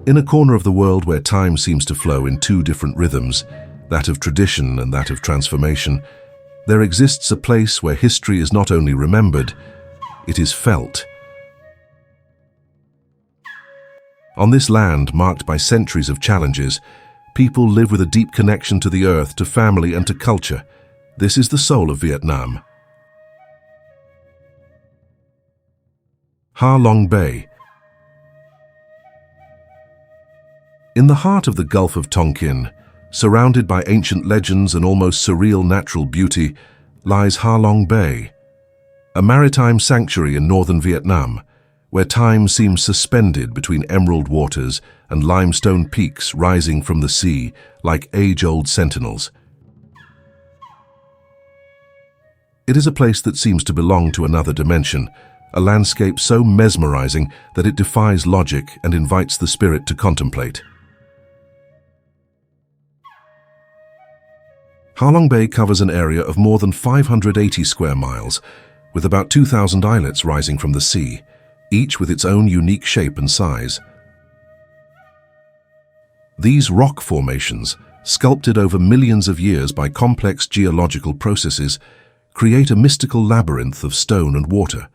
In a corner of the world where time seems to flow in two different rhythms, that of tradition and that of transformation, there exists a place where history is not only remembered, it is felt. On this land, marked by centuries of challenges, people live with a deep connection to the earth, to family and to culture. This is the soul of Vietnam. Ha Long Bay. In the heart of the Gulf of Tonkin, surrounded by ancient legends and almost surreal natural beauty, lies Ha Long Bay, a maritime sanctuary in northern Vietnam, where time seems suspended between emerald waters and limestone peaks rising from the sea like age-old sentinels. It is a place that seems to belong to another dimension, a landscape so mesmerizing that it defies logic and invites the spirit to contemplate. Ha Long Bay covers an area of more than 580 square miles, with about 2,000 islets rising from the sea, each with its own unique shape and size. These rock formations, sculpted over millions of years by complex geological processes, create a mystical labyrinth of stone and water.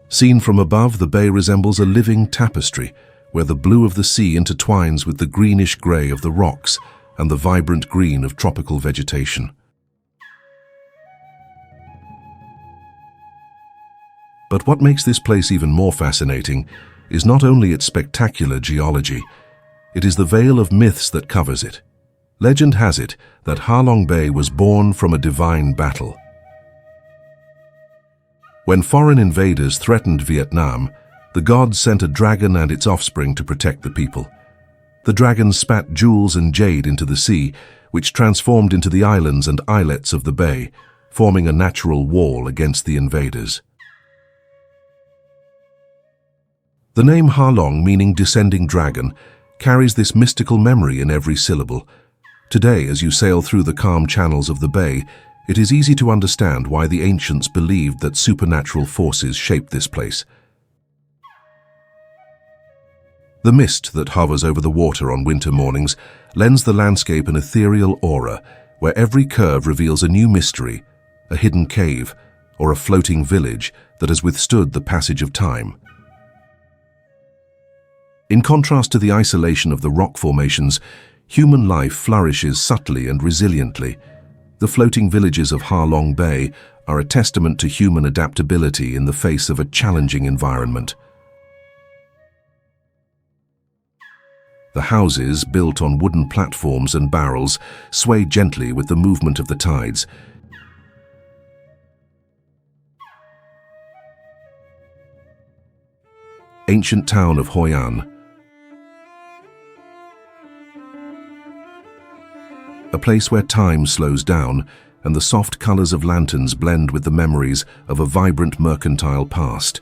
Seen from above, the bay resembles a living tapestry, where the blue of the sea intertwines with the greenish grey of the rocks and the vibrant green of tropical vegetation. But what makes this place even more fascinating is not only its spectacular geology, it is the veil of myths that covers it. Legend has it that Ha Long Bay was born from a divine battle. When foreign invaders threatened Vietnam, the gods sent a dragon and its offspring to protect the people. The dragon spat jewels and jade into the sea, which transformed into the islands and islets of the bay, forming a natural wall against the invaders. The name Ha Long, meaning descending dragon, carries this mystical memory in every syllable. Today, as you sail through the calm channels of the bay, it is easy to understand why the ancients believed that supernatural forces shaped this place. The mist that hovers over the water on winter mornings lends the landscape an ethereal aura, where every curve reveals a new mystery, a hidden cave, or a floating village that has withstood the passage of time. In contrast to the isolation of the rock formations, human life flourishes subtly and resiliently. The floating villages of Ha Long Bay are a testament to human adaptability in the face of a challenging environment. The houses, built on wooden platforms and barrels, sway gently with the movement of the tides. Ancient town of Hoi An. A place where time slows down and the soft colors of lanterns blend with the memories of a vibrant mercantile past.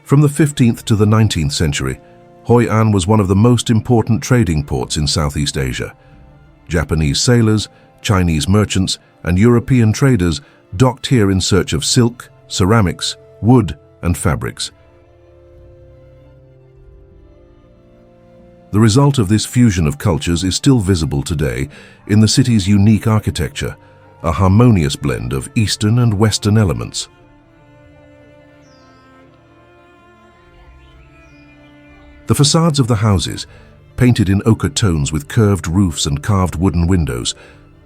From the 15th to the 19th century, Hoi An was one of the most important trading ports in Southeast Asia. Japanese sailors, Chinese merchants, and European traders docked here in search of silk, ceramics, wood, and fabrics. The result of this fusion of cultures is still visible today in the city's unique architecture, a harmonious blend of Eastern and Western elements. The facades of the houses, painted in ochre tones with curved roofs and carved wooden windows,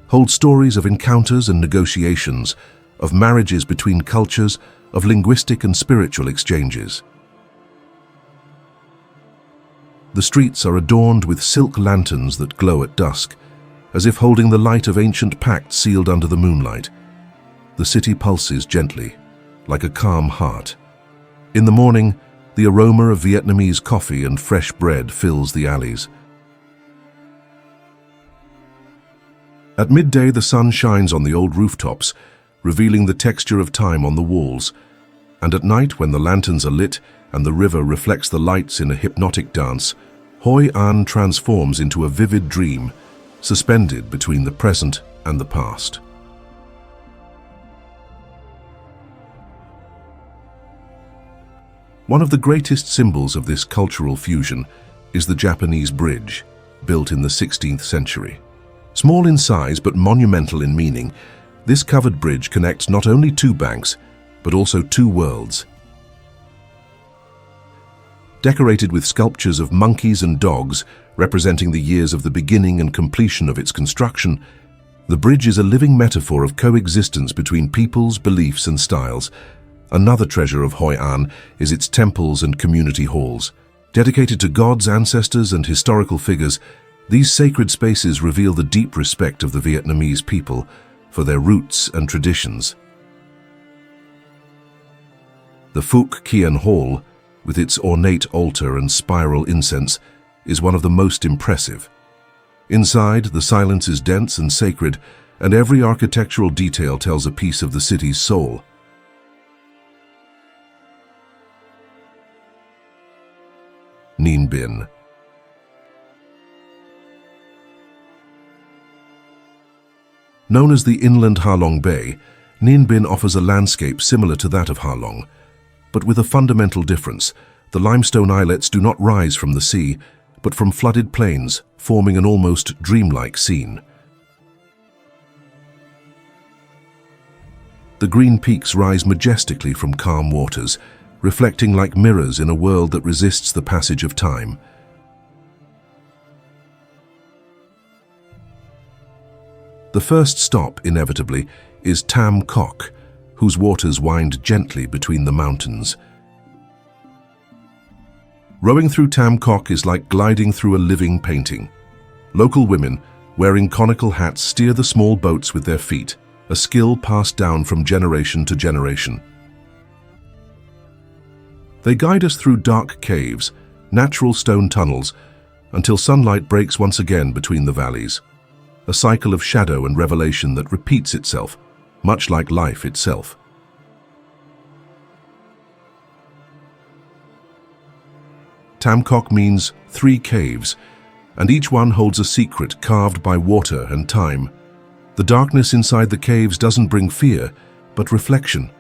hold stories of encounters and negotiations, of marriages between cultures, of linguistic and spiritual exchanges. The streets are adorned with silk lanterns that glow at dusk, as if holding the light of ancient pacts sealed under the moonlight. The city pulses gently, like a calm heart. In the morning, the aroma of Vietnamese coffee and fresh bread fills the alleys. At midday, the sun shines on the old rooftops, revealing the texture of time on the walls. And at night, when the lanterns are lit and the river reflects the lights in a hypnotic dance, Hoi An transforms into a vivid dream, suspended between the present and the past. One of the greatest symbols of this cultural fusion is the Japanese bridge, built in the 16th century. Small in size but monumental in meaning, this covered bridge connects not only two banks, but also two worlds. Decorated with sculptures of monkeys and dogs representing the years of the beginning and completion of its construction, the bridge is a living metaphor of coexistence between peoples, beliefs and styles. Another treasure of Hoi An is its temples and community halls. Dedicated to gods, ancestors and historical figures, these sacred spaces reveal the deep respect of the Vietnamese people for their roots and traditions. The Phuc Kien Hall, with its ornate altar and spiral incense, is one of the most impressive. Inside, the silence is dense and sacred, and every architectural detail tells a piece of the city's soul. Ninh Binh. Known as the inland Ha Long Bay, Ninh Binh offers a landscape similar to that of Ha Long, but with a fundamental difference. The limestone islets do not rise from the sea, but from flooded plains, forming an almost dreamlike scene. The green peaks rise majestically from calm waters, reflecting like mirrors in a world that resists the passage of time. The first stop, inevitably, is Tam Coc, whose waters wind gently between the mountains. Rowing through Tam Coc is like gliding through a living painting. Local women, wearing conical hats, steer the small boats with their feet, a skill passed down from generation to generation. They guide us through dark caves, natural stone tunnels, until sunlight breaks once again between the valleys. A cycle of shadow and revelation that repeats itself, much like life itself. Tam Coc means 3 caves, and each one holds a secret carved by water and time. The darkness inside the caves doesn't bring fear, but reflection.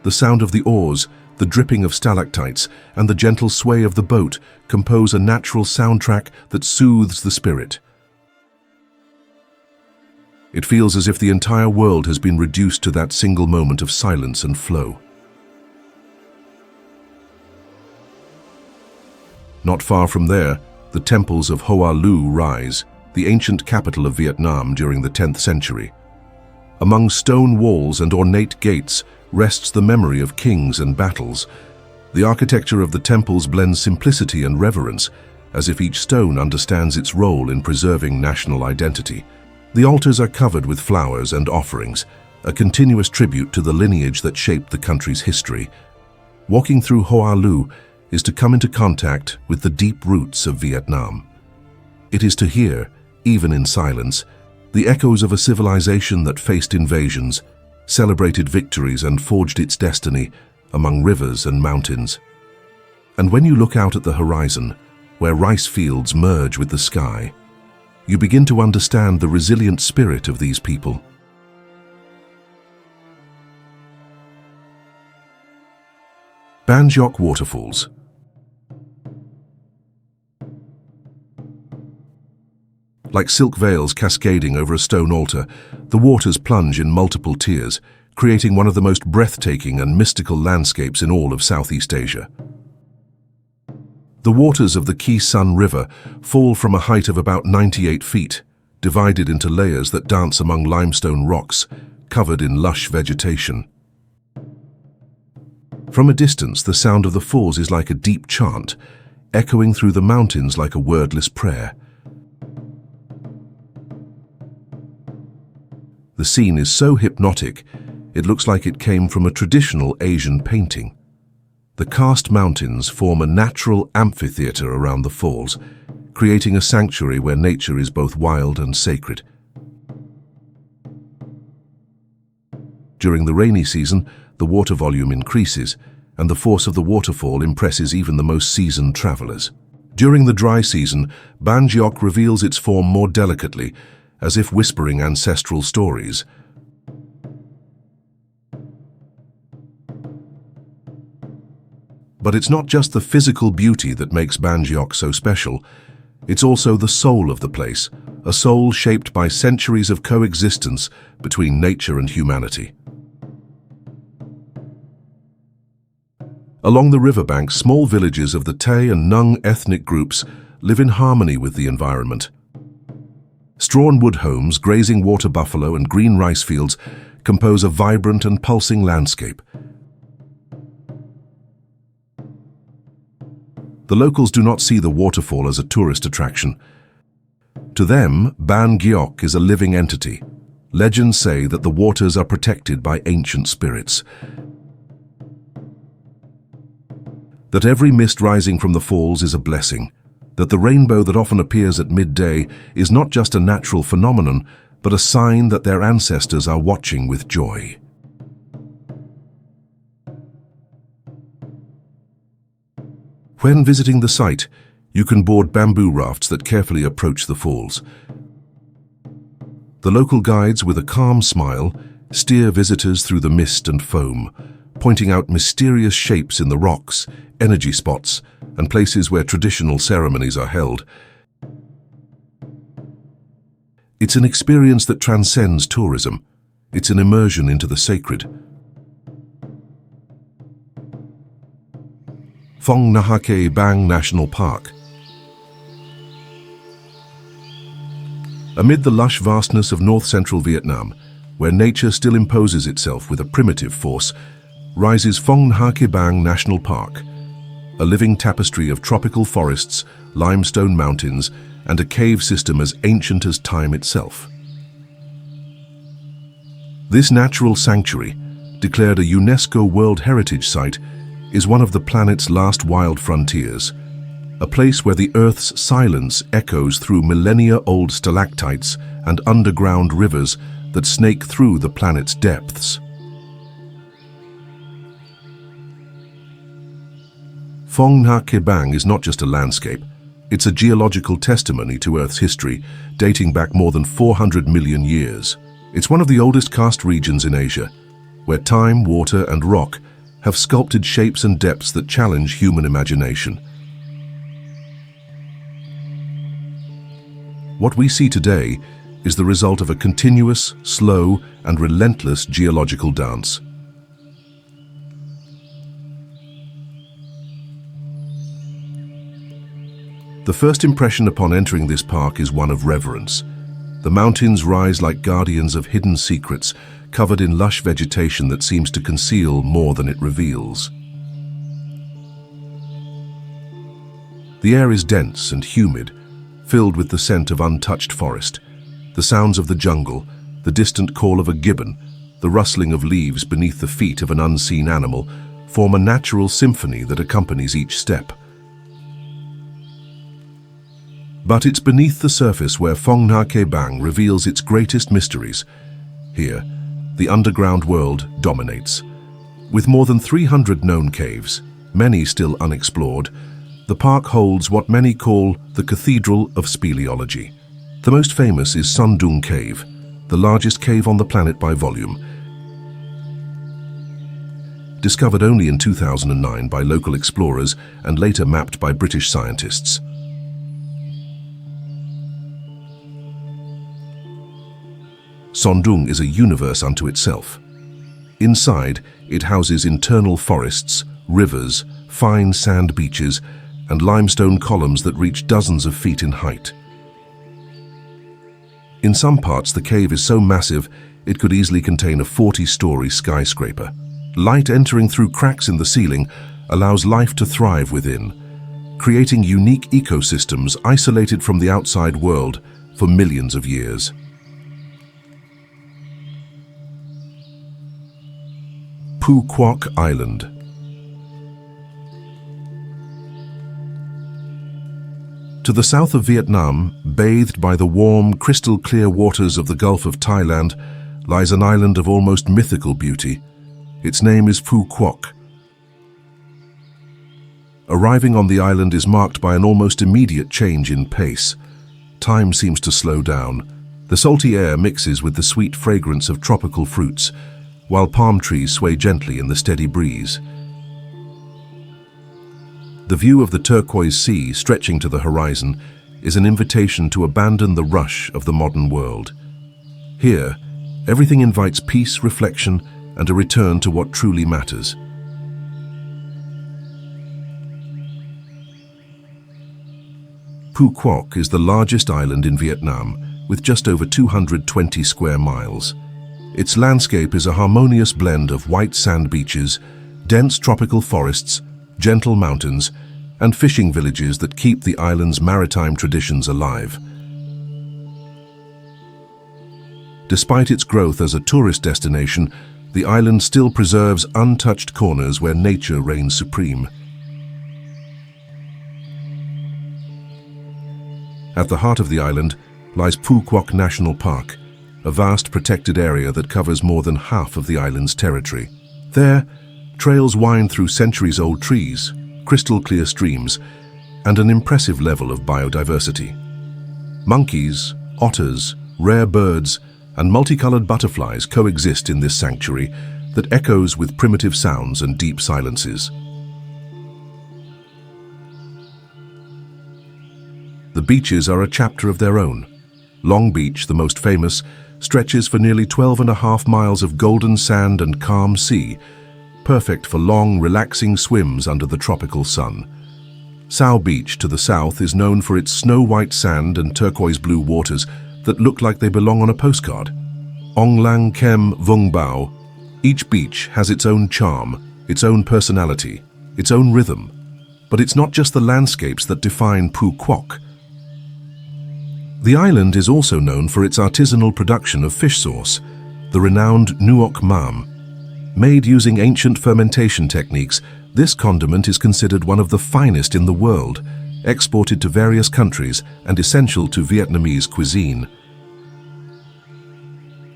The sound of the oars, the dripping of stalactites, and the gentle sway of the boat compose a natural soundtrack that soothes the spirit. It feels as if the entire world has been reduced to that single moment of silence and flow. Not far from there, the temples of Hoa Lu rise, the ancient capital of Vietnam during the 10th century. Among stone walls and ornate gates rests the memory of kings and battles. The architecture of the temples blends simplicity and reverence, as if each stone understands its role in preserving national identity. The altars are covered with flowers and offerings, a continuous tribute to the lineage that shaped the country's history. Walking through Hoa Lu is to come into contact with the deep roots of Vietnam. It is to hear, even in silence, the echoes of a civilization that faced invasions, celebrated victories and forged its destiny among rivers and mountains. And when you look out at the horizon, where rice fields merge with the sky, you begin to understand the resilient spirit of these people. Ban Giok Waterfalls. Like silk veils cascading over a stone altar, the waters plunge in multiple tiers, creating one of the most breathtaking and mystical landscapes in all of Southeast Asia. The waters of the Khe Sun River fall from a height of about 98 feet, divided into layers that dance among limestone rocks, covered in lush vegetation. From a distance, the sound of the falls is like a deep chant, echoing through the mountains like a wordless prayer. The scene is so hypnotic, it looks like it came from a traditional Asian painting. The karst mountains form a natural amphitheater around the falls, creating a sanctuary where nature is both wild and sacred. During the rainy season, the water volume increases, and the force of the waterfall impresses even the most seasoned travelers. During the dry season, Ban Giok reveals its form more delicately, as if whispering ancestral stories. But But it's not just the physical beauty that makes Ban Geok so special. It's also the soul of the place, a soul shaped by centuries of coexistence between nature and humanity. Along the riverbank, small villages of the Tay and Nung ethnic groups live in harmony with the environment. Straw and wood homes, grazing water buffalo, and green rice fields compose a vibrant and pulsing landscape. The locals do not see the waterfall as a tourist attraction. To them, Ban Geok is a living entity. Legends say that the waters are protected by ancient spirits, that every mist rising from the falls is a blessing, that the rainbow that often appears at midday is not just a natural phenomenon, but a sign that their ancestors are watching with joy. When visiting the site, you can board bamboo rafts that carefully approach the falls. The local guides, with a calm smile, steer visitors through the mist and foam, pointing out mysterious shapes in the rocks, energy spots, and places where traditional ceremonies are held. It's an experience that transcends tourism. It's an immersion into the sacred. Phong Nha Bang National Park. Amid the lush vastness of north-central Vietnam, where nature still imposes itself with a primitive force, rises Phong Nha Bang National Park, a living tapestry of tropical forests, limestone mountains, and a cave system as ancient as time itself. This natural sanctuary, declared a UNESCO World Heritage Site, is one of the planet's last wild frontiers, a place where the Earth's silence echoes through millennia-old stalactites and underground rivers that snake through the planet's depths. Phong Nha Bang is not just a landscape, it's a geological testimony to Earth's history, dating back more than 400 million years. It's one of the oldest karst regions in Asia, where time, water, and rock have sculpted shapes and depths that challenge human imagination. What we see today is the result of a continuous, slow, and relentless geological dance. The first impression upon entering this park is one of reverence. The mountains rise like guardians of hidden secrets, covered in lush vegetation that seems to conceal more than it reveals. The air is dense and humid, filled with the scent of untouched forest, the sounds of the jungle, the distant call of a gibbon, the rustling of leaves beneath the feet of an unseen animal, form a natural symphony that accompanies each step. But it's beneath the surface where Phong Nha Bang reveals its greatest mysteries. Here, the underground world dominates. With more than 300 known caves, many still unexplored, the park holds what many call the Cathedral of Speleology. The most famous is Son Doong Cave, the largest cave on the planet by volume. Discovered only in 2009 by local explorers and later mapped by British scientists. Son Doong is a universe unto itself. Inside, it houses internal forests, rivers, fine sand beaches, and limestone columns that reach dozens of feet in height. In some parts, the cave is so massive it could easily contain a 40-story skyscraper. Light entering through cracks in the ceiling allows life to thrive within, creating unique ecosystems isolated from the outside world for millions of years. Phu Quoc Island. To the south of Vietnam, bathed by the warm, crystal-clear waters of the Gulf of Thailand, lies an island of almost mythical beauty. Its name is Phu Quoc. Arriving on the island is marked by an almost immediate change in pace. Time seems to slow down. The salty air mixes with the sweet fragrance of tropical fruits, while palm trees sway gently in the steady breeze. The view of the turquoise sea stretching to the horizon is an invitation to abandon the rush of the modern world. Here, everything invites peace, reflection, and a return to what truly matters. Phu Quoc is the largest island in Vietnam, with just over 220 square miles. Its landscape is a harmonious blend of white sand beaches, dense tropical forests, gentle mountains, and fishing villages that keep the island's maritime traditions alive. Despite its growth as a tourist destination, the island still preserves untouched corners where nature reigns supreme. At the heart of the island lies Phu Quoc National Park, a vast protected area that covers more than half of the island's territory. There, trails wind through centuries-old trees, crystal-clear streams, and an impressive level of biodiversity. Monkeys, otters, rare birds, and multicolored butterflies coexist in this sanctuary that echoes with primitive sounds and deep silences. The beaches are a chapter of their own. Long Beach, the most famous, stretches for nearly 12.5 miles of golden sand and calm sea, perfect for long, relaxing swims under the tropical sun. Sao Beach to the south is known for its snow-white sand and turquoise-blue waters that look like they belong on a postcard. Ong Lang Kem Vung Bao. Each beach has its own charm, its own personality, its own rhythm. But it's not just the landscapes that define Phu Quoc. The island is also known for its artisanal production of fish sauce, the renowned Nuoc Mam. Made using ancient fermentation techniques, this condiment is considered one of the finest in the world, exported to various countries and essential to Vietnamese cuisine.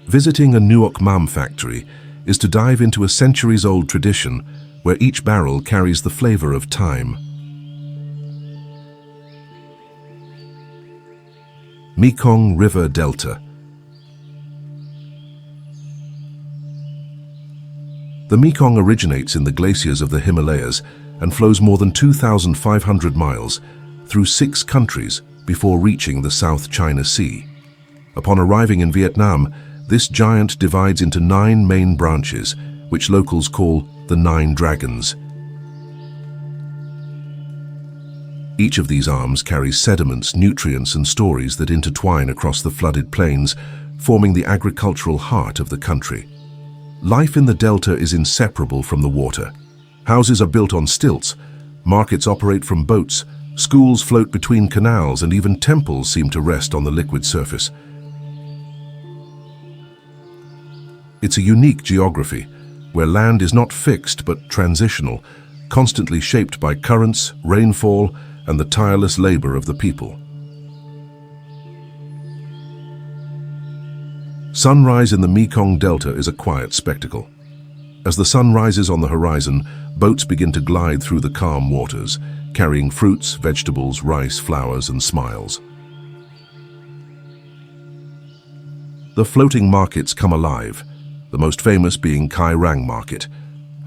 Visiting a Nuoc Mam factory is to dive into a centuries-old tradition where each barrel carries the flavor of time. Mekong River Delta. The Mekong originates in the glaciers of the Himalayas and flows more than 2,500 miles through 6 countries before reaching the South China Sea. Upon arriving in Vietnam, this giant divides into 9 main branches, which locals call the 9 Dragons. Each of these arms carries sediments, nutrients, and stories that intertwine across the flooded plains, forming the agricultural heart of the country. Life in the delta is inseparable from the water. Houses are built on stilts, markets operate from boats, schools float between canals, and even temples seem to rest on the liquid surface. It's a unique geography, where land is not fixed but transitional, constantly shaped by currents, rainfall, and the tireless labor of the people. Sunrise in the Mekong Delta is a quiet spectacle. As the sun rises on the horizon, boats begin to glide through the calm waters, carrying fruits, vegetables, rice, flowers, and smiles. The floating markets come alive, the most famous being Kai Rang Market,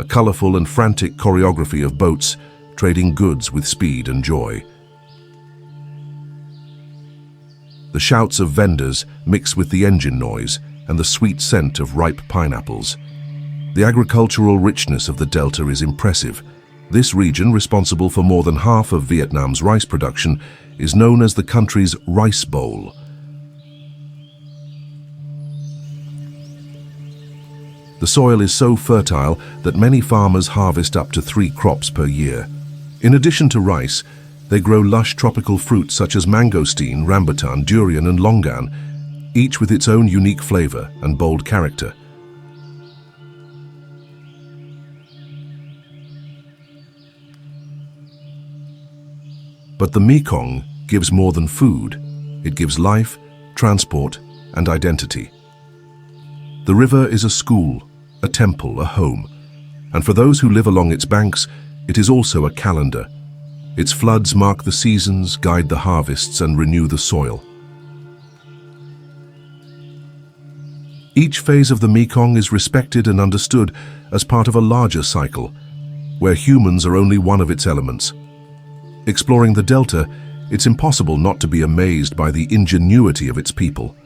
a colorful and frantic choreography of boats trading goods with speed and joy. The shouts of vendors mix with the engine noise and the sweet scent of ripe pineapples. The agricultural richness of the delta is impressive. This region, responsible for more than half of Vietnam's rice production, is known as the country's rice bowl. The soil is so fertile that many farmers harvest up to 3 crops per year. In addition to rice, they grow lush tropical fruits such as mangosteen, rambutan, durian, and longan, each with its own unique flavor and bold character. But the Mekong gives more than food. It gives life, transport, and identity. The river is a school, a temple, a home, and for those who live along its banks, it is also a calendar. Its floods mark the seasons, guide the harvests, and renew the soil. Each phase of the Mekong is respected and understood as part of a larger cycle, where humans are only one of its elements. Exploring the delta, it's impossible not to be amazed by the ingenuity of its people.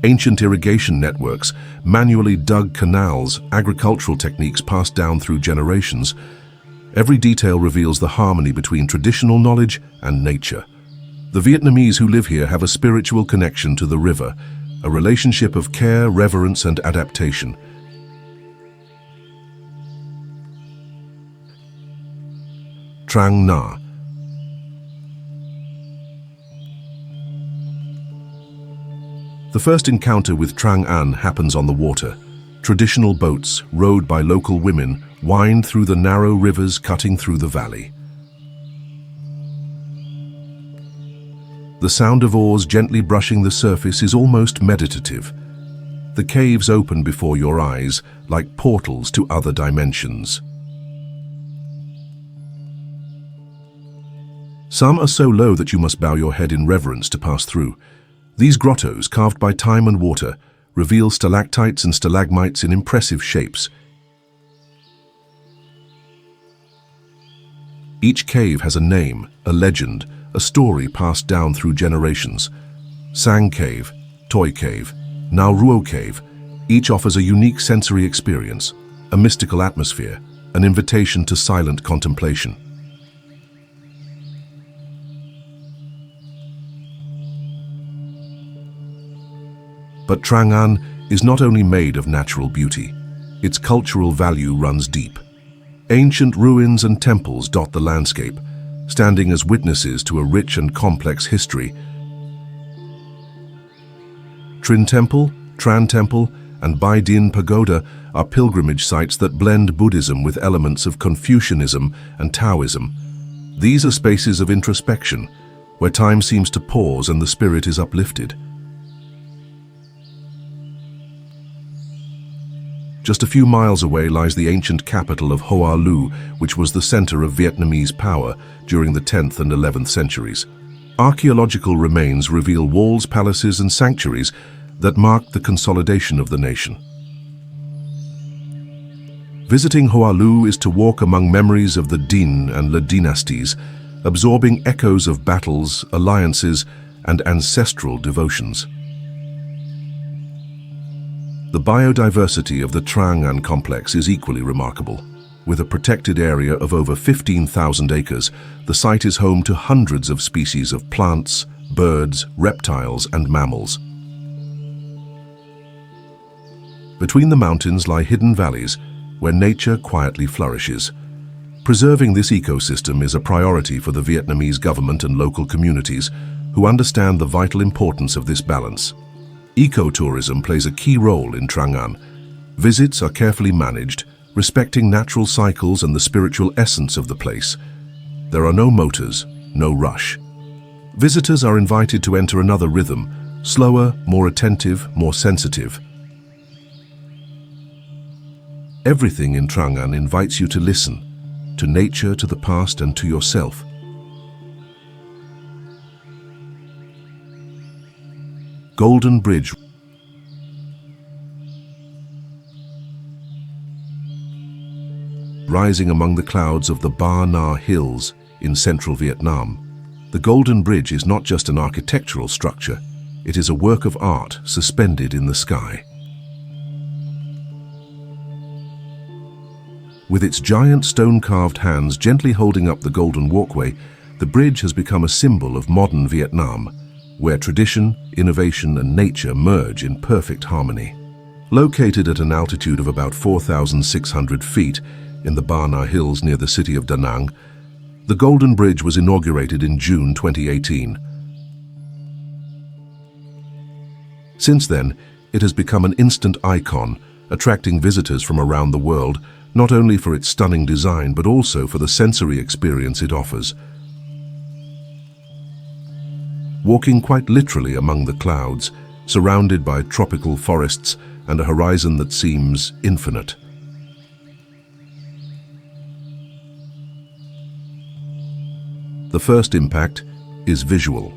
Ancient irrigation networks, manually dug canals, agricultural techniques passed down through generations. Every detail reveals the harmony between traditional knowledge and nature. The Vietnamese who live here have a spiritual connection to the river, a relationship of care, reverence, and adaptation. Trang Na. The first encounter with Trang An happens on the water. Traditional boats, rowed by local women, wind through the narrow rivers cutting through the valley. The sound of oars gently brushing the surface is almost meditative. The caves open before your eyes, like portals to other dimensions. Some are so low that you must bow your head in reverence to pass through. These grottos, carved by time and water, reveal stalactites and stalagmites in impressive shapes. Each cave has a name, a legend, a story passed down through generations. Sang Cave, Toy Cave, Nao Ruo Cave, each offers a unique sensory experience, a mystical atmosphere, an invitation to silent contemplation. But Trang An is not only made of natural beauty, its cultural value runs deep. Ancient ruins and temples dot the landscape, standing as witnesses to a rich and complex history. Trin Temple, Tran Temple, and Bai Din Pagoda are pilgrimage sites that blend Buddhism with elements of Confucianism and Taoism. These are spaces of introspection, where time seems to pause and the spirit is uplifted. Just a few miles away lies the ancient capital of Hoa Lu, which was the center of Vietnamese power during the 10th and 11th centuries. Archaeological remains reveal walls, palaces, and sanctuaries that marked the consolidation of the nation. Visiting Hoa Lu is to walk among memories of the Dinh and Le dynasties, absorbing echoes of battles, alliances, and ancestral devotions. The biodiversity of the Trang An complex is equally remarkable. With a protected area of over 15,000 acres, the site is home to hundreds of species of plants, birds, reptiles, and mammals. Between the mountains lie hidden valleys, where nature quietly flourishes. Preserving this ecosystem is a priority for the Vietnamese government and local communities, who understand the vital importance of this balance. Ecotourism plays a key role in Trang An. Visits are carefully managed, respecting natural cycles and the spiritual essence of the place. There are no motors, no rush. Visitors are invited to enter another rhythm, slower, more attentive, more sensitive. Everything in Trang An invites you to listen, to nature, to the past, and to yourself. Golden Bridge. Rising among the clouds of the Ba Na Hills in central Vietnam, the Golden Bridge is not just an architectural structure, it is a work of art suspended in the sky. With its giant stone-carved hands gently holding up the golden walkway, the bridge has become a symbol of modern Vietnam, where tradition, innovation, and nature merge in perfect harmony. Located at an altitude of about 4,600 feet in the Ba Na Hills near the city of Da Nang, the Golden Bridge was inaugurated in June 2018. Since then, it has become an instant icon, attracting visitors from around the world, not only for its stunning design but also for the sensory experience it offers. Walking quite literally among the clouds, surrounded by tropical forests and a horizon that seems infinite. The first impact is visual.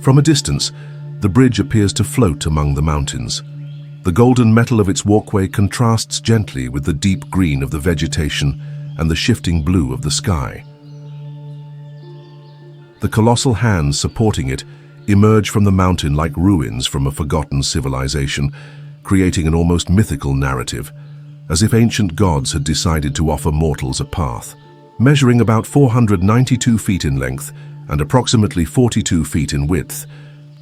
From a distance, the bridge appears to float among the mountains. The golden metal of its walkway contrasts gently with the deep green of the vegetation, and the shifting blue of the sky. The colossal hands supporting it emerge from the mountain like ruins from a forgotten civilization, creating an almost mythical narrative, as if ancient gods had decided to offer mortals a path. Measuring about 492 feet in length and approximately 42 feet in width,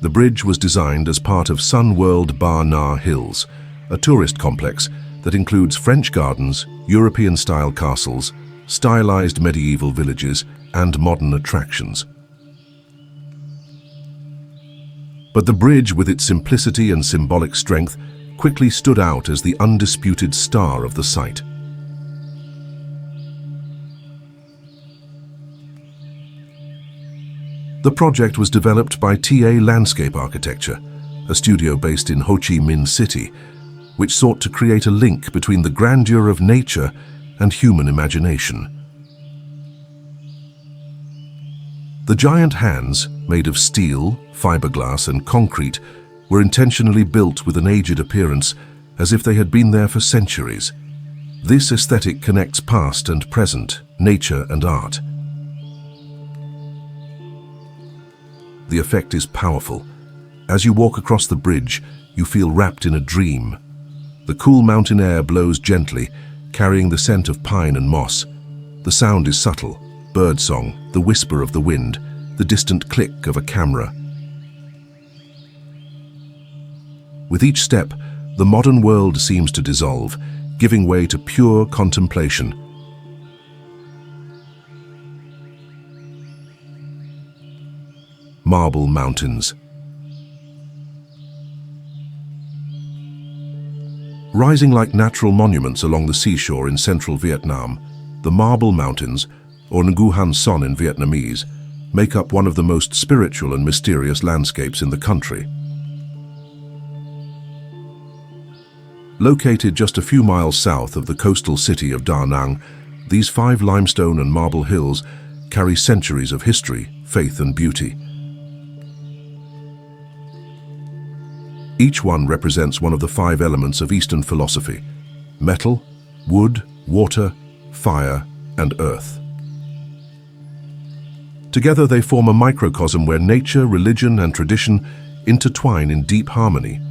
the bridge was designed as part of Sun World Bar Na Hills, a tourist complex that includes French gardens, European-style castles, stylized medieval villages, and modern attractions. But the bridge, with its simplicity and symbolic strength, quickly stood out as the undisputed star of the site. The project was developed by TA Landscape Architecture, a studio based in Ho Chi Minh City, which sought to create a link between the grandeur of nature and human imagination. The giant hands, made of steel, fiberglass, and concrete, were intentionally built with an aged appearance, as if they had been there for centuries. This aesthetic connects past and present, nature and art. The effect is powerful. As you walk across the bridge, you feel wrapped in a dream. The cool mountain air blows gently, carrying the scent of pine and moss. The sound is subtle, birdsong, the whisper of the wind, the distant click of a camera. With each step, the modern world seems to dissolve, giving way to pure contemplation. Marble Mountains. Rising like natural monuments along the seashore in central Vietnam, the Marble Mountains, or Nguyen Son in Vietnamese, make up one of the most spiritual and mysterious landscapes in the country. Located just a few miles south of the coastal city of Da Nang, these 5 limestone and marble hills carry centuries of history, faith, and beauty. Each one represents one of the 5 elements of Eastern philosophy: metal, wood, water, fire, and earth. Together they form a microcosm where nature, religion, and tradition intertwine in deep harmony.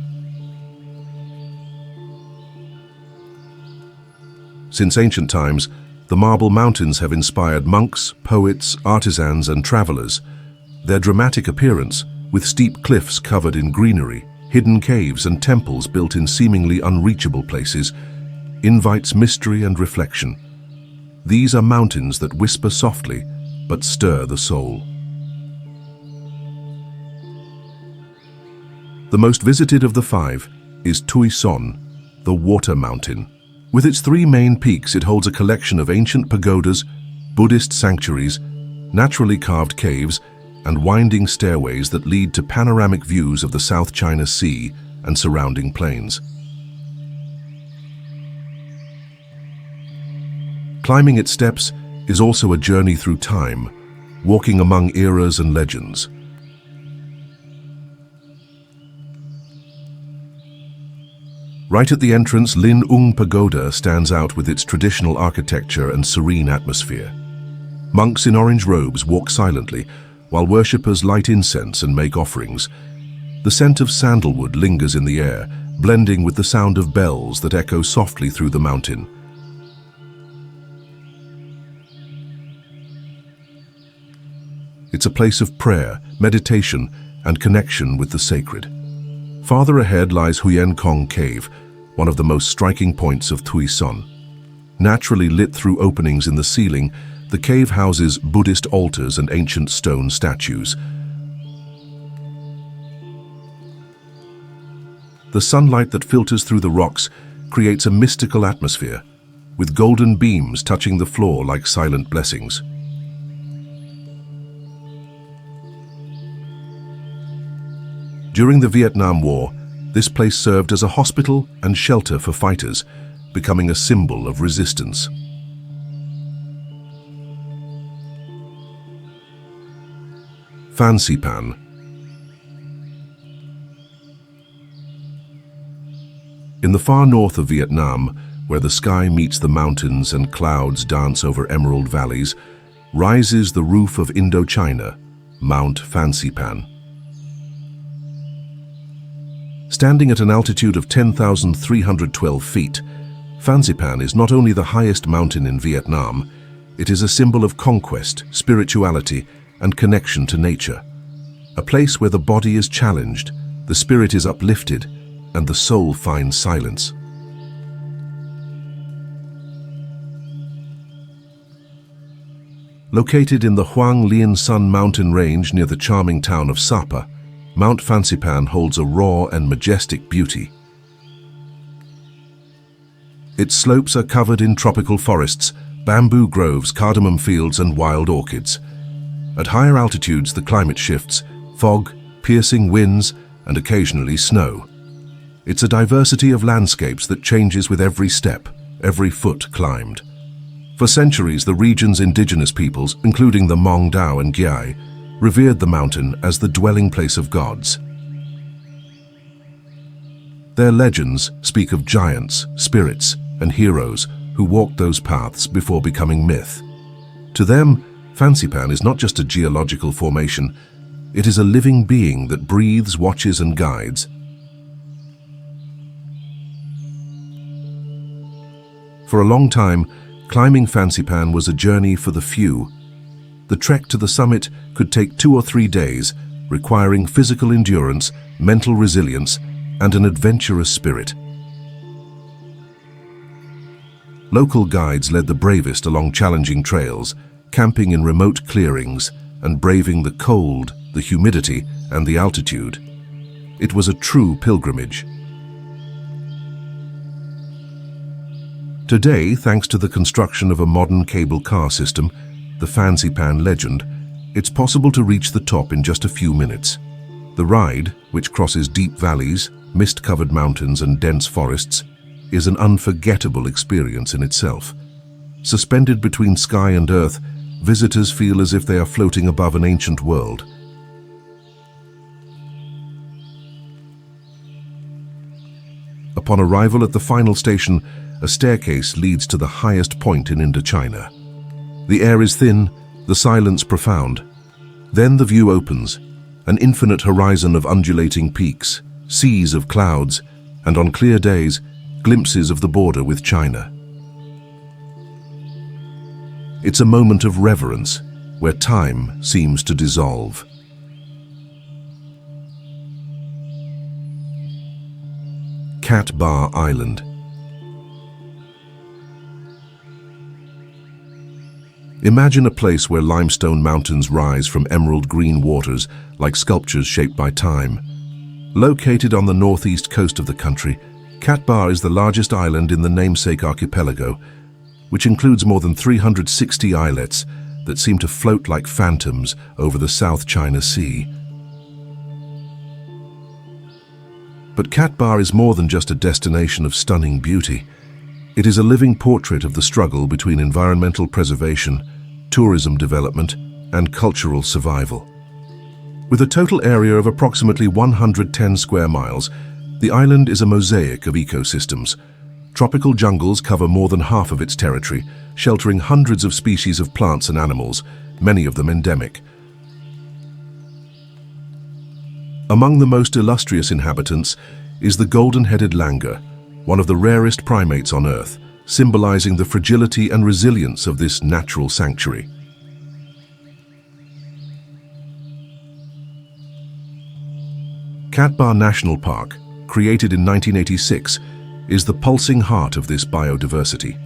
Since ancient times, the Marble Mountains have inspired monks, poets, artisans, and travelers. Their dramatic appearance, with steep cliffs covered in greenery, hidden caves and temples built in seemingly unreachable places, invites mystery and reflection. These are mountains that whisper softly, but stir the soul. The most visited of the 5 is Tuy Son, the Water Mountain. With its 3 main peaks, it holds a collection of ancient pagodas, Buddhist sanctuaries, naturally carved caves, and winding stairways that lead to panoramic views of the South China Sea and surrounding plains. Climbing its steps is also a journey through time, walking among eras and legends. Right at the entrance, Lin Ung Pagoda stands out with its traditional architecture and serene atmosphere. Monks in orange robes walk silently, while worshippers light incense and make offerings. The scent of sandalwood lingers in the air, blending with the sound of bells that echo softly through the mountain. It's a place of prayer, meditation, and connection with the sacred. Farther ahead lies Huyen Kong Cave, one of the most striking points of Tuy Son. Naturally lit through openings in the ceiling, the cave houses Buddhist altars and ancient stone statues. The sunlight that filters through the rocks creates a mystical atmosphere, with golden beams touching the floor like silent blessings. During the Vietnam War, this place served as a hospital and shelter for fighters, becoming a symbol of resistance. Phan Xipan. In the far north of Vietnam, where the sky meets the mountains and clouds dance over emerald valleys, rises the roof of Indochina, Mount Fansipan. Standing at an altitude of 10,312 feet, Fansipan is not only the highest mountain in Vietnam, it is a symbol of conquest, spirituality, and connection to nature. A place where the body is challenged, the spirit is uplifted, and the soul finds silence. Located in the Hoang Lien Sun mountain range near the charming town of Sapa, Mount Fansipan holds a raw and majestic beauty. Its slopes are covered in tropical forests, bamboo groves, cardamom fields, and wild orchids. At higher altitudes, the climate shifts: fog, piercing winds, and occasionally snow. It's a diversity of landscapes that changes with every step, every foot climbed. For centuries, the region's indigenous peoples, including the Hmong Dao and Gyai, revered the mountain as the dwelling place of gods. Their legends speak of giants, spirits, and heroes who walked those paths before becoming myth. To them, Fansipan is not just a geological formation, it is a living being that breathes, watches, and guides. For a long time, climbing Fansipan was a journey for the few. The trek to the summit could take 2 or 3 days, requiring physical endurance, mental resilience, and an adventurous spirit. Local guides led the bravest along challenging trails, camping in remote clearings and braving the cold, the humidity, and the altitude. It was a true pilgrimage. Today, thanks to the construction of a modern cable car system, the Fansipan Legend, it's possible to reach the top in just a few minutes. The ride, which crosses deep valleys, mist-covered mountains, and dense forests, is an unforgettable experience in itself. Suspended between sky and earth, visitors feel as if they are floating above an ancient world. Upon arrival at the final station, a staircase leads to the highest point in Indochina. The air is thin, the silence profound. Then the view opens, an infinite horizon of undulating peaks, seas of clouds, and on clear days, glimpses of the border with China. It's a moment of reverence, where time seems to dissolve. Cat Ba Island. Imagine a place where limestone mountains rise from emerald green waters like sculptures shaped by time. Located on the northeast coast of the country, Cat Ba is the largest island in the namesake archipelago, which includes more than 360 islets that seem to float like phantoms over the South China Sea. But Cat Ba is more than just a destination of stunning beauty. It is a living portrait of the struggle between environmental preservation, tourism development, and cultural survival. With a total area of approximately 110 square miles, the island is a mosaic of ecosystems. Tropical jungles cover more than half of its territory, sheltering hundreds of species of plants and animals, many of them endemic. Among the most illustrious inhabitants is the golden-headed langur, one of the rarest primates on Earth, symbolizing the fragility and resilience of this natural sanctuary. Cat Ba National Park, created in 1986, is the pulsing heart of this biodiversity.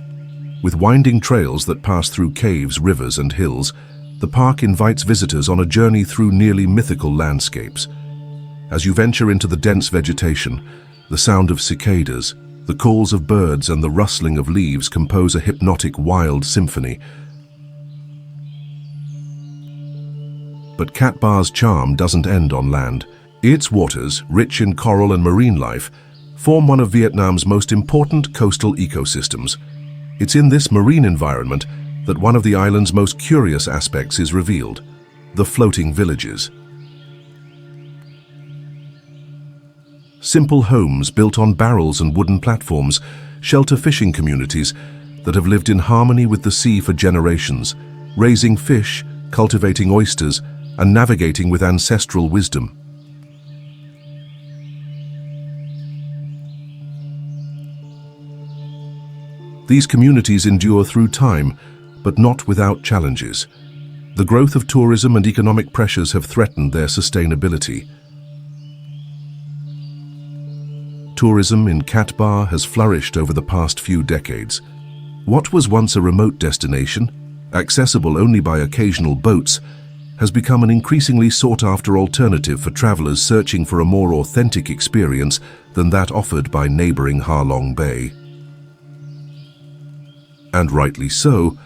With winding trails that pass through caves, rivers, and hills, the park invites visitors on a journey through nearly mythical landscapes. As you venture into the dense vegetation, the sound of cicadas, the calls of birds, and the rustling of leaves compose a hypnotic, wild symphony. But Cat Ba's charm doesn't end on land. Its waters, rich in coral and marine life, form one of Vietnam's most important coastal ecosystems. It's in this marine environment that one of the island's most curious aspects is revealed: the floating villages. Simple homes built on barrels and wooden platforms shelter fishing communities that have lived in harmony with the sea for generations, raising fish, cultivating oysters, and navigating with ancestral wisdom. These communities endure through time, but not without challenges. The growth of tourism and economic pressures have threatened their sustainability. Tourism in Katbar has flourished over the past few decades. What was once a remote destination, accessible only by occasional boats, has become an increasingly sought-after alternative for travelers searching for a more authentic experience than that offered by neighboring Ha Long Bay. And rightly so.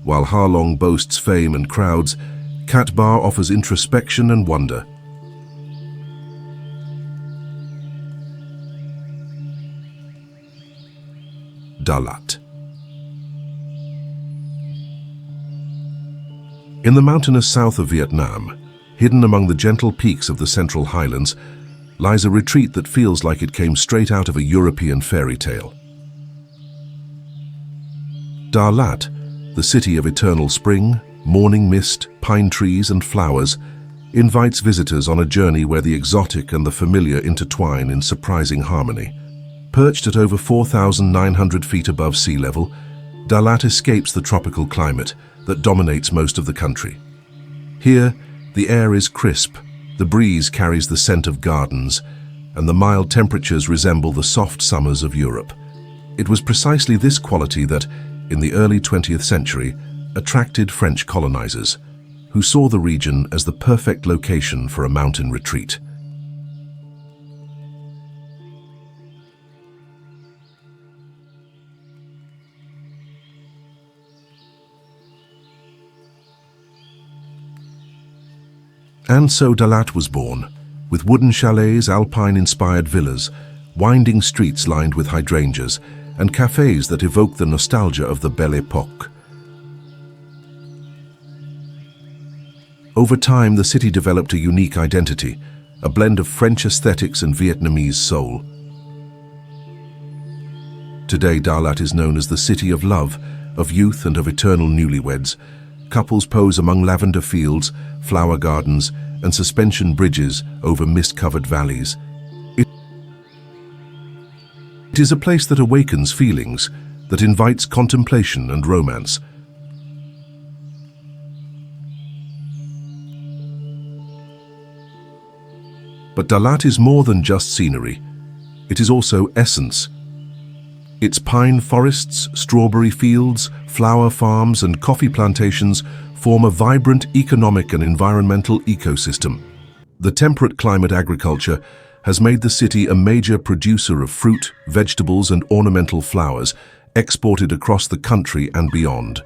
While Ha Long boasts fame and crowds, Katbar offers introspection and wonder. Dalat. In the mountainous south of Vietnam, hidden among the gentle peaks of the Central Highlands, lies a retreat that feels like it came straight out of a European fairy tale. Dalat, the city of eternal spring, morning mist, pine trees and flowers, invites visitors on a journey where the exotic and the familiar intertwine in surprising harmony. Perched at over 4,900 feet above sea level, Dalat escapes the tropical climate that dominates most of the country. Here, the air is crisp, the breeze carries the scent of gardens, and the mild temperatures resemble the soft summers of Europe. It was precisely this quality that, in the early 20th century, attracted French colonizers, who saw the region as the perfect location for a mountain retreat. And so Dalat was born, with wooden chalets, alpine-inspired villas, winding streets lined with hydrangeas, and cafes that evoke the nostalgia of the Belle Époque. Over time, the city developed a unique identity, a blend of French aesthetics and Vietnamese soul. Today, Dalat is known as the city of love, of youth and of eternal newlyweds. Couples pose among lavender fields, flower gardens, and suspension bridges over mist-covered valleys. It is a place that awakens feelings, that invites contemplation and romance. But Dalat is more than just scenery. It is also essence. Its pine forests, strawberry fields, flower farms, and coffee plantations form a vibrant economic and environmental ecosystem. The temperate climate agriculture has made the city a major producer of fruit, vegetables, and ornamental flowers, exported across the country and beyond.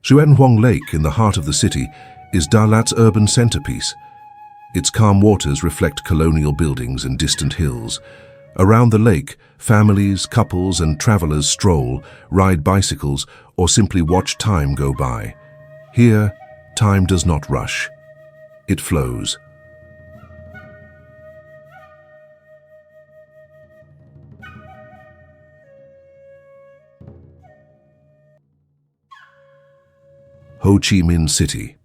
Xuan Huang Lake, in the heart of the city, is Dalat's urban centerpiece. Its calm waters reflect colonial buildings and distant hills. Around the lake, families, couples, and travelers stroll, ride bicycles, or simply watch time go by. Here, time does not rush. It flows. Ho Chi Minh City.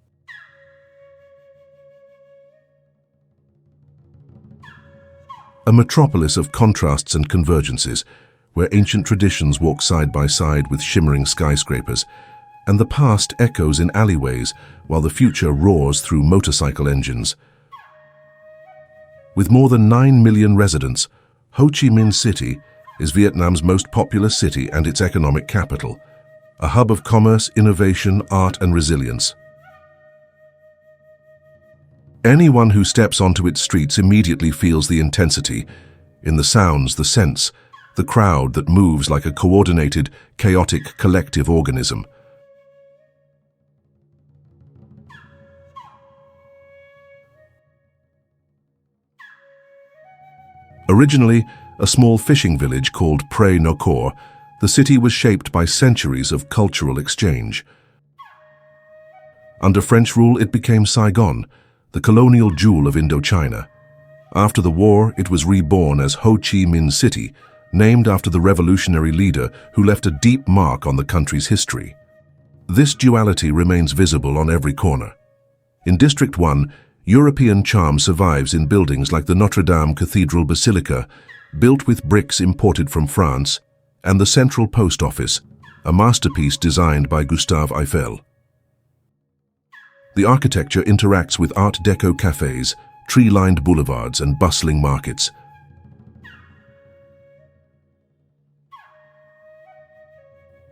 A metropolis of contrasts and convergences, where ancient traditions walk side by side with shimmering skyscrapers, and the past echoes in alleyways while the future roars through motorcycle engines. With more than 9 million residents, Ho Chi Minh City is Vietnam's most populous city and its economic capital, a hub of commerce, innovation, art, and resilience. Anyone who steps onto its streets immediately feels the intensity, in the sounds, the scents, the crowd that moves like a coordinated, chaotic, collective organism. Originally a small fishing village called Prey No Cor, the city was shaped by centuries of cultural exchange. Under French rule, it became Saigon, the colonial jewel of Indochina. After the war, it was reborn as Ho Chi Minh City, named after the revolutionary leader who left a deep mark on the country's history. This duality remains visible on every corner. In District 1, European charm survives in buildings like the Notre Dame Cathedral Basilica, built with bricks imported from France, and the Central Post Office, a masterpiece designed by Gustave Eiffel. The architecture interacts with Art Deco cafes, tree-lined boulevards, and bustling markets.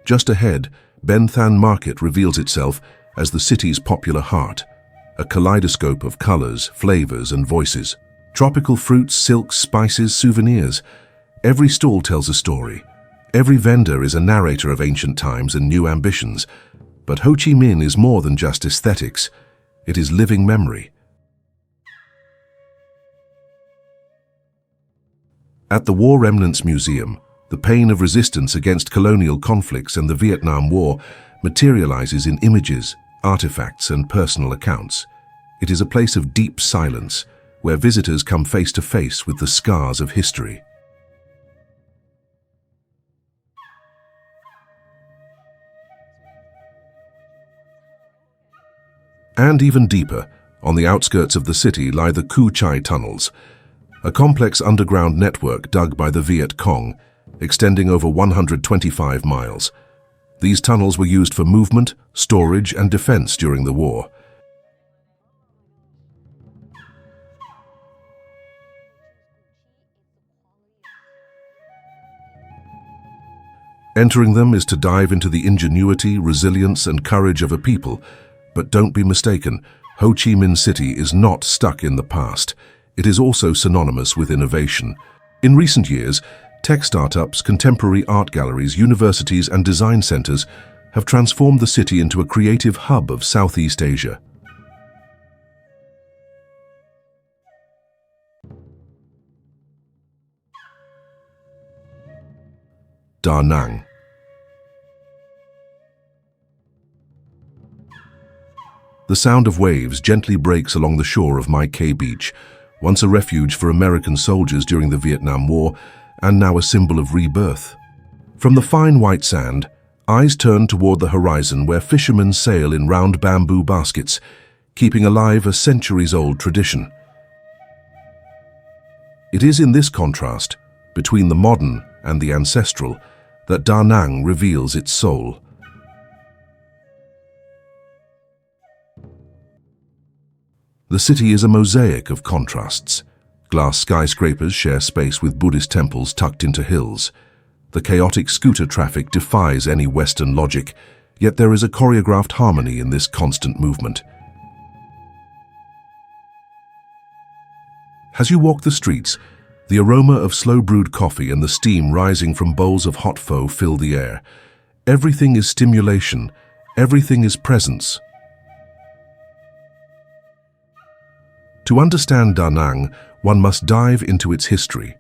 Just ahead, Ben Thanh Market reveals itself as the city's popular heart, a kaleidoscope of colors, flavors, and voices. Tropical fruits, silks, spices, souvenirs. Every stall tells a story. Every vendor is a narrator of ancient times and new ambitions. But Ho Chi Minh is more than just aesthetics. It is living memory. At the War Remnants Museum, the pain of resistance against colonial conflicts and the Vietnam War materializes in images, artifacts, and personal accounts. It is a place of deep silence, where visitors come face to face with the scars of history. And even deeper, on the outskirts of the city lie the Cu Chai Tunnels, a complex underground network dug by the Viet Cong, extending over 125 miles. These tunnels were used for movement, storage, and defense during the war. Entering them is to dive into the ingenuity, resilience, and courage of a people. But don't be mistaken, Ho Chi Minh City is not stuck in the past. It is also synonymous with innovation. In recent years, tech startups, contemporary art galleries, universities, and design centers have transformed the city into a creative hub of Southeast Asia. Da Nang. The sound of waves gently breaks along the shore of Mai Khe Beach, once a refuge for American soldiers during the Vietnam War, and now a symbol of rebirth. From the fine white sand, eyes turn toward the horizon where fishermen sail in round bamboo baskets, keeping alive a centuries-old tradition. It is in this contrast, between the modern and the ancestral, that Da Nang reveals its soul. The city is a mosaic of contrasts. Glass skyscrapers share space with Buddhist temples tucked into hills. The chaotic scooter traffic defies any Western logic, yet there is a choreographed harmony in this constant movement. As you walk the streets, the aroma of slow-brewed coffee and the steam rising from bowls of hot pho fill the air. Everything is stimulation, everything is presence. To understand Da Nang, one must dive into its history.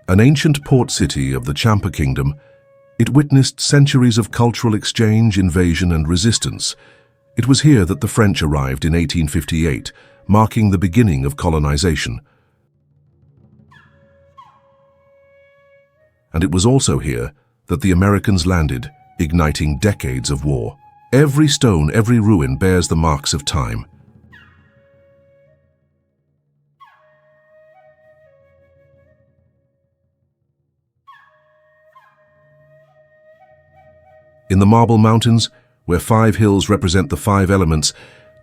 An ancient port city of the Champa Kingdom, it witnessed centuries of cultural exchange, invasion, and resistance. It was here that the French arrived in 1858, marking the beginning of colonization. And it was also here that the Americans landed, igniting decades of war. Every stone, every ruin bears the marks of time. In the Marble Mountains, where 5 hills represent the 5 elements,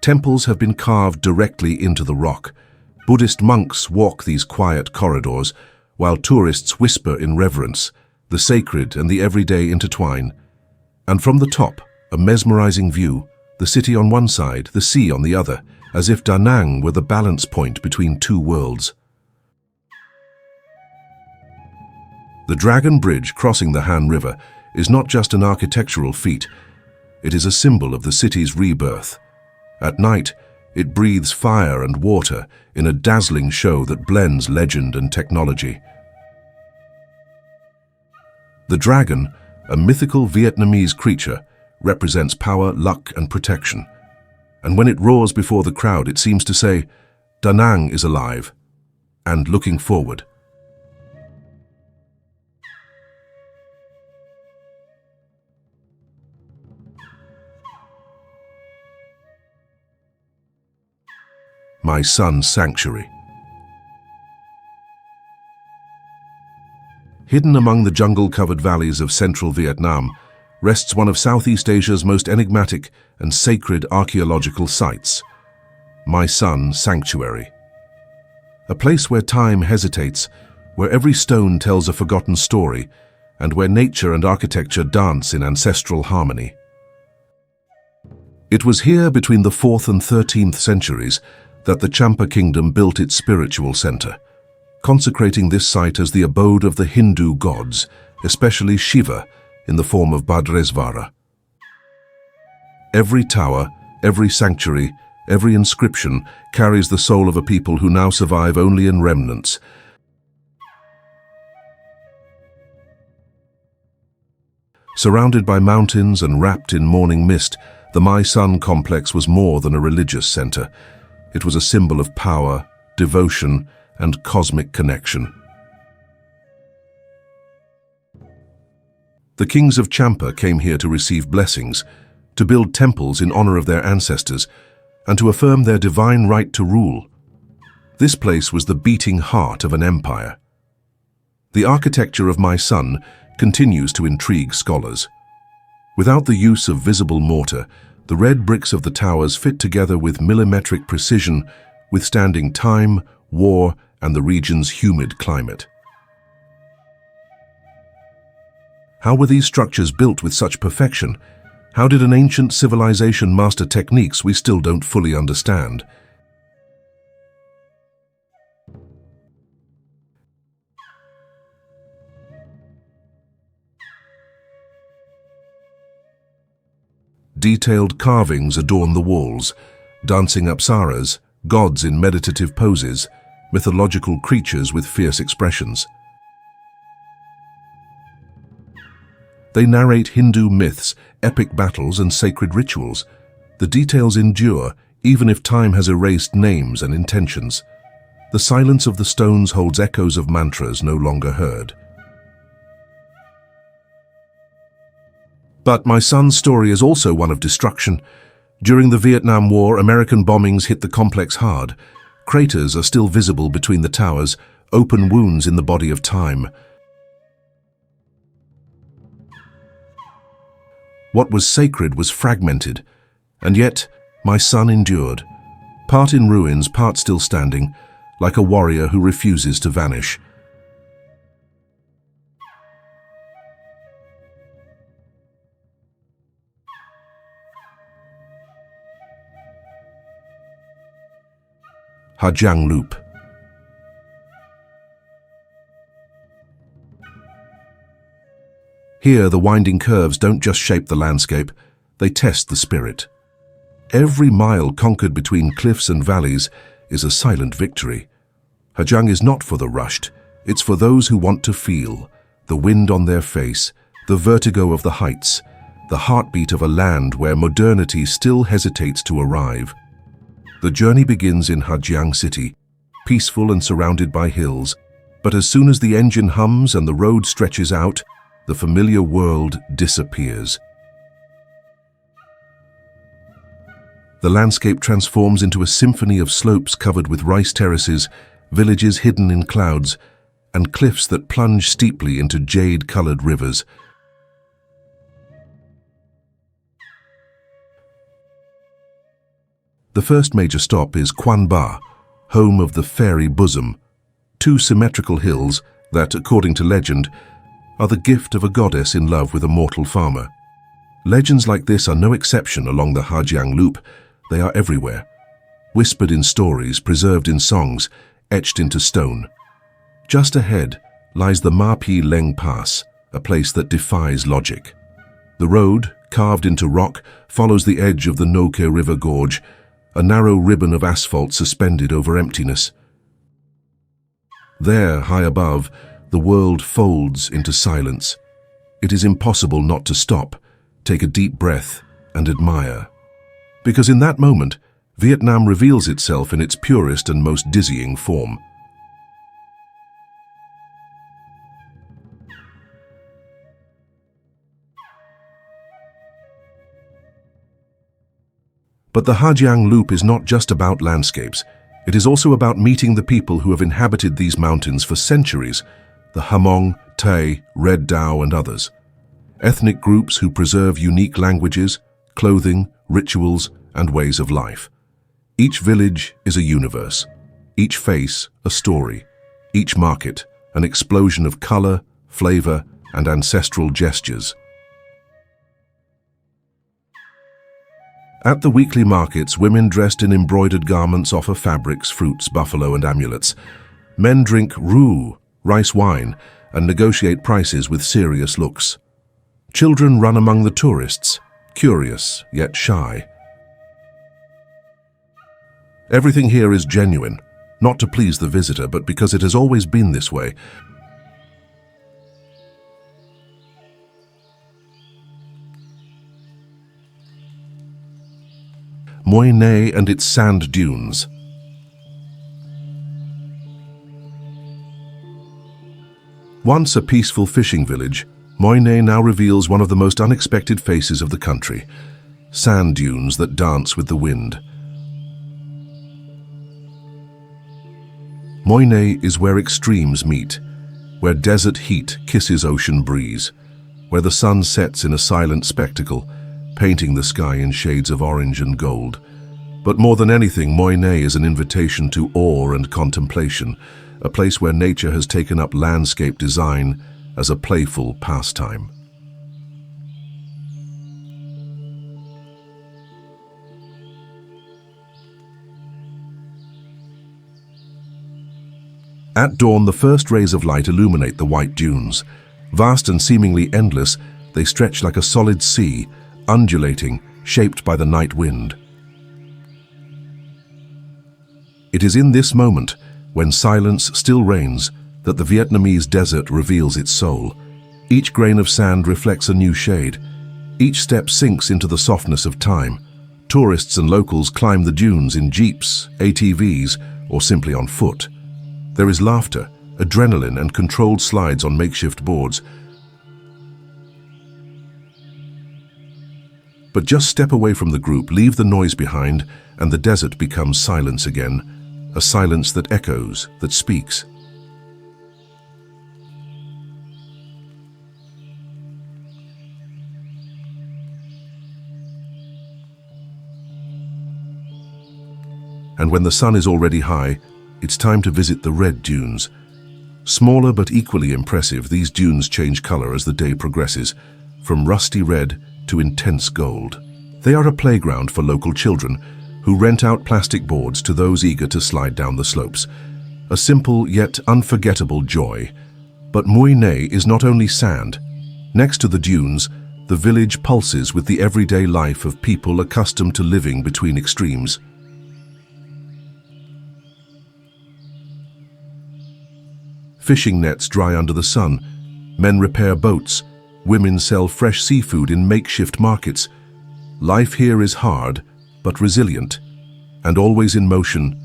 temples have been carved directly into the rock. Buddhist monks walk these quiet corridors, while tourists whisper in reverence. The sacred and the everyday intertwine. And from the top, a mesmerizing view, the city on one side, the sea on the other, as if Da Nang were the balance point between 2 worlds. The Dragon Bridge crossing the Han River is not just an architectural feat, it is a symbol of the city's rebirth. At night, it breathes fire and water in a dazzling show that blends legend and technology. The dragon, a mythical Vietnamese creature, represents power, luck, and protection. And when it roars before the crowd, it seems to say, Da Nang is alive. and looking forward. My Son's Sanctuary. Hidden among the jungle-covered valleys of central Vietnam rests one of Southeast Asia's most enigmatic and sacred archaeological sites, My Son's Sanctuary. A place where time hesitates, where every stone tells a forgotten story, and where nature and architecture dance in ancestral harmony. It was here between the 4th and 13th centuries that the Champa kingdom built its spiritual center, consecrating this site as the abode of the Hindu gods, especially Shiva, in the form of Bhadresvara. Every tower, every sanctuary, every inscription carries the soul of a people who now survive only in remnants. Surrounded by mountains and wrapped in morning mist, the My Son complex was more than a religious center. It was a symbol of power, devotion, and cosmic connection. The kings of Champa came here to receive blessings, to build temples in honor of their ancestors, and to affirm their divine right to rule. This place was the beating heart of an empire. The architecture of My Son continues to intrigue scholars. Without the use of visible mortar, the red bricks of the towers fit together with millimetric precision, withstanding time, war, and the region's humid climate. How were these structures built with such perfection? How did an ancient civilization master techniques we still don't fully understand? Detailed carvings adorn the walls, dancing apsaras, gods in meditative poses, mythological creatures with fierce expressions. They narrate Hindu myths, epic battles, and sacred rituals. The details endure, even if time has erased names and intentions. The silence of the stones holds echoes of mantras no longer heard. But My Son's story is also one of destruction. During the Vietnam War, American bombings hit the complex hard. Craters are still visible between the towers, open wounds in the body of time. What was sacred was fragmented, and yet My Son endured, part in ruins, part still standing, like a warrior who refuses to vanish. Ha Giang Loop. Here, the winding curves don't just shape the landscape, they test the spirit. Every mile conquered between cliffs and valleys is a silent victory. Ha Giang is not for the rushed, it's for those who want to feel the wind on their face, the vertigo of the heights, the heartbeat of a land where modernity still hesitates to arrive. The journey begins in Ha Giang City, peaceful and surrounded by hills, but as soon as the engine hums and the road stretches out, the familiar world disappears. The landscape transforms into a symphony of slopes covered with rice terraces, villages hidden in clouds, and cliffs that plunge steeply into jade-colored rivers. The first major stop is Quan Ba, home of the fairy bosom, two symmetrical hills that, according to legend, are the gift of a goddess in love with a mortal farmer. Legends like this are no exception along the Ha Giang Loop. They are everywhere, whispered in stories, preserved in songs, etched into stone. Just ahead lies the Ma Pi Leng Pass, a place that defies logic. The road, carved into rock, follows the edge of the No Ke River Gorge, a narrow ribbon of asphalt suspended over emptiness. There, high above, the world folds into silence. It is impossible not to stop, take a deep breath, and admire. Because in that moment, Vietnam reveals itself in its purest and most dizzying form. But the Hajiang Loop is not just about landscapes. It is also about meeting the people who have inhabited these mountains for centuries, the Hmong, Tai, Red Dao, and others. Ethnic groups who preserve unique languages, clothing, rituals, and ways of life. Each village is a universe, each face a story, each market an explosion of color, flavor, and ancestral gestures. At the weekly markets, women dressed in embroidered garments offer fabrics, fruits, buffalo, and amulets. Men drink rue, rice wine, and negotiate prices with serious looks. Children run among the tourists, curious yet shy. Everything here is genuine, not to please the visitor, but because it has always been this way. Mui Ne and its sand dunes. Once a peaceful fishing village, Mui Ne now reveals one of the most unexpected faces of the country: sand dunes that dance with the wind. Mui Ne is where extremes meet, where desert heat kisses ocean breeze, where the sun sets in a silent spectacle, painting the sky in shades of orange and gold. But more than anything, Mui Ne is an invitation to awe and contemplation, a place where nature has taken up landscape design as a playful pastime. At dawn, the first rays of light illuminate the white dunes. Vast and seemingly endless, they stretch like a solid sea, undulating, shaped by the night wind. It is in this moment, when silence still reigns, that the Vietnamese desert reveals its soul. Each grain of sand reflects a new shade. Each step sinks into the softness of time. Tourists and locals climb the dunes in jeeps, ATVs, or simply on foot. There is laughter, adrenaline, and controlled slides on makeshift boards. But just step away from the group, leave the noise behind, and the desert becomes silence again, a silence that echoes, that speaks. And when the sun is already high, it's time to visit the red dunes. Smaller but equally impressive, these dunes change color as the day progresses, from rusty red to intense gold. They are a playground for local children who rent out plastic boards to those eager to slide down the slopes. A simple yet unforgettable joy. But Mui Ne is not only sand. Next to the dunes, the village pulses with the everyday life of people accustomed to living between extremes. Fishing nets dry under the sun. Men repair boats. Women sell fresh seafood in makeshift markets. Life here is hard, but resilient, and always in motion.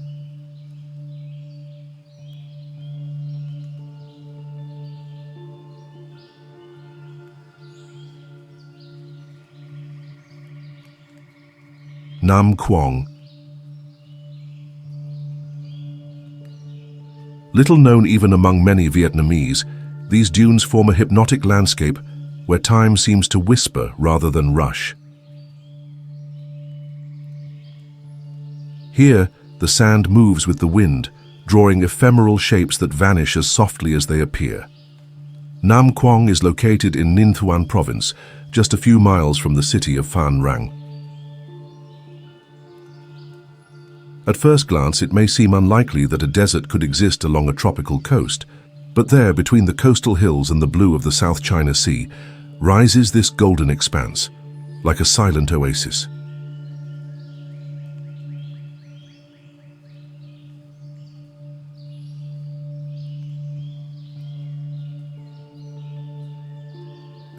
Nam Quang. Little known even among many Vietnamese, these dunes form a hypnotic landscape where time seems to whisper rather than rush. Here, the sand moves with the wind, drawing ephemeral shapes that vanish as softly as they appear. Nam Quang is located in Ninh Thuan province, just a few miles from the city of Phan Rang. At first glance, it may seem unlikely that a desert could exist along a tropical coast, but there, between the coastal hills and the blue of the South China Sea, rises this golden expanse, like a silent oasis.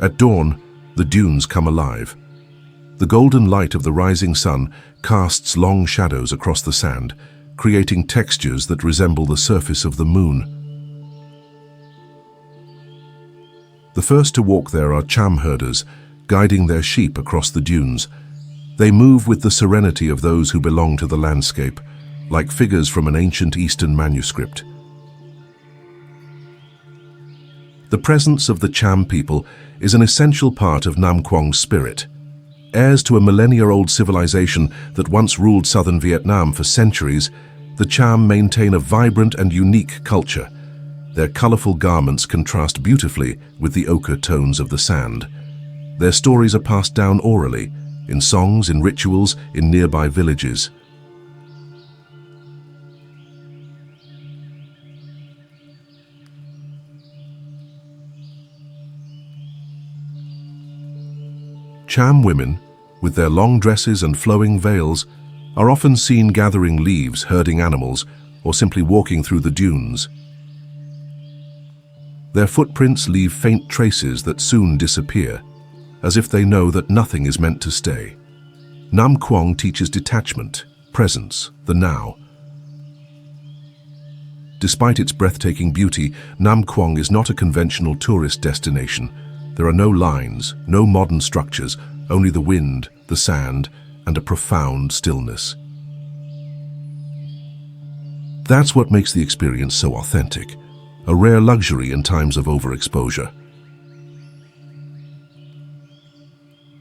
At dawn, the dunes come alive. The golden light of the rising sun casts long shadows across the sand, creating textures that resemble the surface of the moon. The first to walk there are Cham herders, guiding their sheep across the dunes. They move with the serenity of those who belong to the landscape, like figures from an ancient Eastern manuscript. The presence of the Cham people is an essential part of Nam Quang's spirit. Heirs to a millennia-old civilization that once ruled southern Vietnam for centuries, the Cham maintain a vibrant and unique culture. Their colorful garments contrast beautifully with the ochre tones of the sand. Their stories are passed down orally, in songs, in rituals, in nearby villages. Cham women, with their long dresses and flowing veils, are often seen gathering leaves, herding animals, or simply walking through the dunes. Their footprints leave faint traces that soon disappear, as if they know that nothing is meant to stay. Nam Quang teaches detachment, presence, the now. Despite its breathtaking beauty, Nam Quang is not a conventional tourist destination. There are no lines, no modern structures, only the wind, the sand, and a profound stillness. That's what makes the experience so authentic, a rare luxury in times of overexposure.